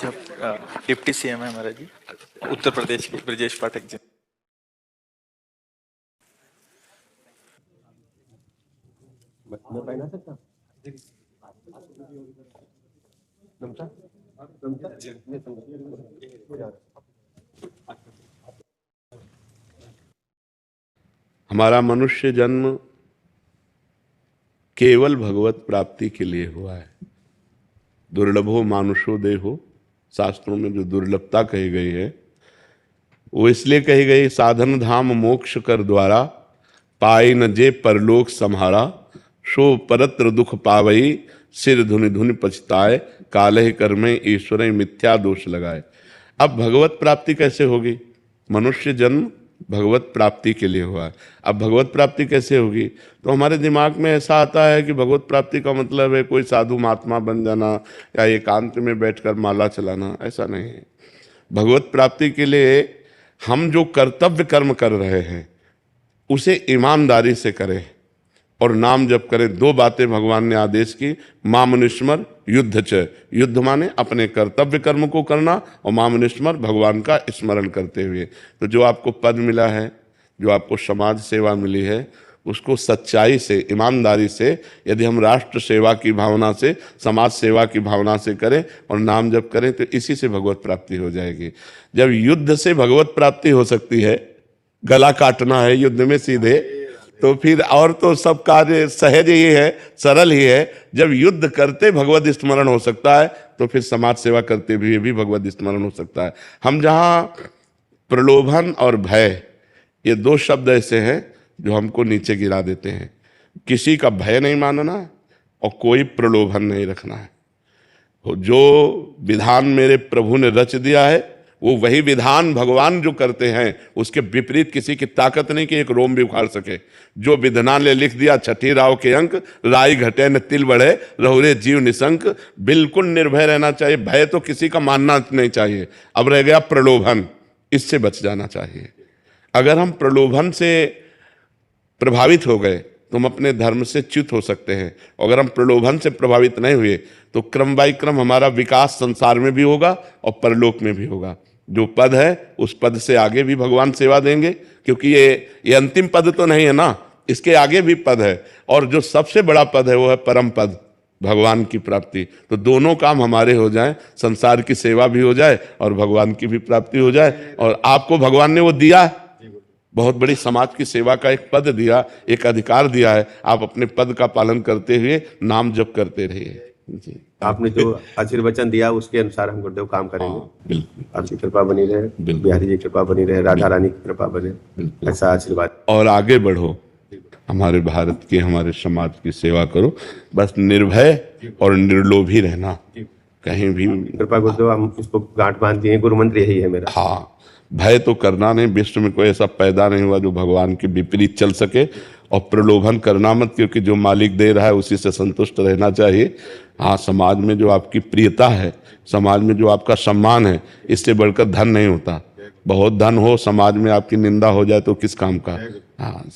Deputy CM है हमारा जी, उत्तर प्रदेश के ब्रजेश पाठक जी। हमारा मनुष्य जन्म केवल भगवत प्राप्ति के लिए हुआ है। दुर्लभो मानुषो देहो, शास्त्रों में जो दुर्लभता कही गई है वो इसलिए कही गई, साधन धाम मोक्ष कर द्वारा पाई न जे परलोक सम्हारा, शो परत्र दुख पावई सिर धुनि धुनि पछताए, काले कर्मे ईश्वर मिथ्या दोष लगाए। अब भगवत प्राप्ति कैसे होगी? मनुष्य जन्म भगवत प्राप्ति के लिए हुआ है। अब भगवत प्राप्ति कैसे होगी? तो हमारे दिमाग में ऐसा आता है कि भगवत प्राप्ति का मतलब है कोई साधु महात्मा बन जाना या एकांत में बैठकर माला चलाना। ऐसा नहीं है। भगवत प्राप्ति के लिए हम जो कर्तव्य कर्म कर रहे हैं उसे ईमानदारी से करें और नाम जप करें। दो बातें भगवान ने आदेश की, मामनुस्मर युद्ध च। युद्ध माने अपने कर्तव्य कर्म को करना और मामनुस्मर भगवान का स्मरण करते हुए। तो जो आपको पद मिला है, जो आपको समाज सेवा मिली है, उसको सच्चाई से, ईमानदारी से, यदि हम राष्ट्र सेवा की भावना से, समाज सेवा की भावना से करें और नाम जप करें तो इसी से भगवत प्राप्ति हो जाएगी। जब युद्ध से भगवत प्राप्ति हो सकती है, गला काटना है युद्ध में सीधे, तो फिर और तो सब कार्य सहज ही है, सरल ही है। जब युद्ध करते भगवत स्मरण हो सकता है तो फिर समाज सेवा करते हुए भी भगवत स्मरण हो सकता है। हम जहाँ प्रलोभन और भय, ये दो शब्द ऐसे हैं जो हमको नीचे गिरा देते हैं। किसी का भय नहीं मानना है और कोई प्रलोभन नहीं रखना है। जो विधान मेरे प्रभु ने रच दिया है वो वही विधान भगवान जो करते हैं, उसके विपरीत किसी की ताकत नहीं कि एक रोम भी उखाड़ सके। जो विधान ने लिख दिया, छठी राव के अंक, राई घटे न तिल बढ़े, रहुरे जीव निशंक। बिल्कुल निर्भय रहना चाहिए, भय तो किसी का मानना नहीं चाहिए। अब रह गया प्रलोभन, इससे बच जाना चाहिए। अगर हम प्रलोभन से प्रभावित हो गए तो हम अपने धर्म से च्युत हो सकते हैं। अगर हम प्रलोभन से प्रभावित नहीं हुए तो क्रम बाई क्रम हमारा विकास संसार में भी होगा और परलोक में भी होगा। जो पद है उस पद से आगे भी भगवान सेवा देंगे, क्योंकि ये अंतिम पद तो नहीं है ना, इसके आगे भी पद है। और जो सबसे बड़ा पद है वो है परम पद, भगवान की प्राप्ति। तो दोनों काम हमारे हो जाएं, संसार की सेवा भी हो जाए और भगवान की भी प्राप्ति हो जाए। और आपको भगवान ने वो दिया, बहुत बड़ी समाज की सेवा का एक पद दिया, एक अधिकार दिया है। आप अपने पद का पालन करते हुए नाम जप करते रहिए जी। आपने जो आशीर्वचन दिया उसके अनुसार हम गुरुदेव काम करेंगे। बिल्कुल, आपकी कृपा बनी रहे, बिहारी जी की कृपा बनी रहे, राधा रानी की कृपा बने, ऐसा आशीर्वाद। और आगे बढ़ो, हमारे भारत की, हमारे समाज की सेवा करो। बस निर्भय और निर्लोभी रहना, कहीं भी कृपा गुरुदेव, हम इसको गांठ बांध दिए। गुरु मंत्र यही है मेरा। हाँ, भय तो करना नहीं। विश्व में कोई ऐसा पैदा नहीं हुआ जो भगवान के विपरीत चल सके। और प्रलोभन करना मत, क्योंकि जो मालिक दे रहा है उसी से संतुष्ट रहना चाहिए। हाँ, समाज में जो आपकी प्रियता है, समाज में जो आपका सम्मान है, इससे बढ़कर धन नहीं होता। बहुत धन हो, समाज में आपकी निंदा हो जाए तो किस काम का। हाँ।